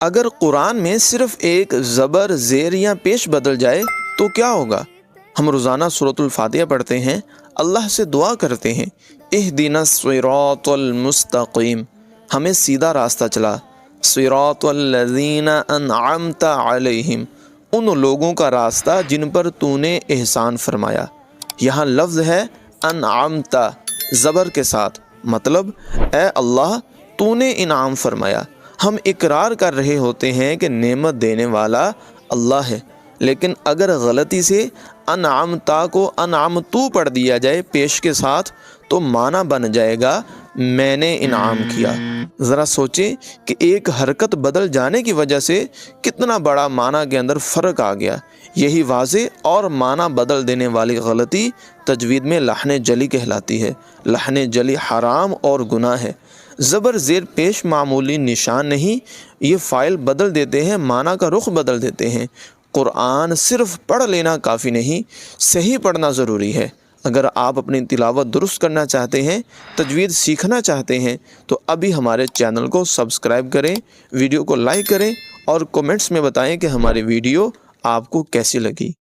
اگر قرآن میں صرف ایک زبر، زیر یا پیش بدل جائے تو کیا ہوگا؟ ہم روزانہ سورۃ الفاتحہ پڑھتے ہیں، اللہ سے دعا کرتے ہیں اہدنا الصراط المستقیم، ہمیں سیدھا راستہ چلا، صراط الذین انعمت علیہم، ان لوگوں کا راستہ جن پر تو نے احسان فرمایا۔ یہاں لفظ ہے انعمت زبر کے ساتھ، مطلب اے اللہ تو نے انعام فرمایا۔ ہم اقرار کر رہے ہوتے ہیں کہ نعمت دینے والا اللہ ہے، لیکن اگر غلطی سے انعمتا کو انعمتو پڑھ دیا جائے پیش کے ساتھ تو معنی بن جائے گا میں نے انعام کیا۔ ذرا سوچیں کہ ایک حرکت بدل جانے کی وجہ سے کتنا بڑا معنی کے اندر فرق آ گیا۔ یہی واضح اور معنی بدل دینے والی غلطی تجوید میں لحن جلی کہلاتی ہے۔ لحن جلی حرام اور گناہ ہے۔ زبر زیر پیش معمولی نشان نہیں، یہ فائل بدل دیتے ہیں، معنی کا رخ بدل دیتے ہیں۔ قرآن صرف پڑھ لینا کافی نہیں، صحیح پڑھنا ضروری ہے۔ اگر آپ اپنی تلاوت درست کرنا چاہتے ہیں، تجوید سیکھنا چاہتے ہیں تو ابھی ہمارے چینل کو سبسکرائب کریں، ویڈیو کو لائک کریں اور کومنٹس میں بتائیں کہ ہماری ویڈیو آپ کو کیسی لگی۔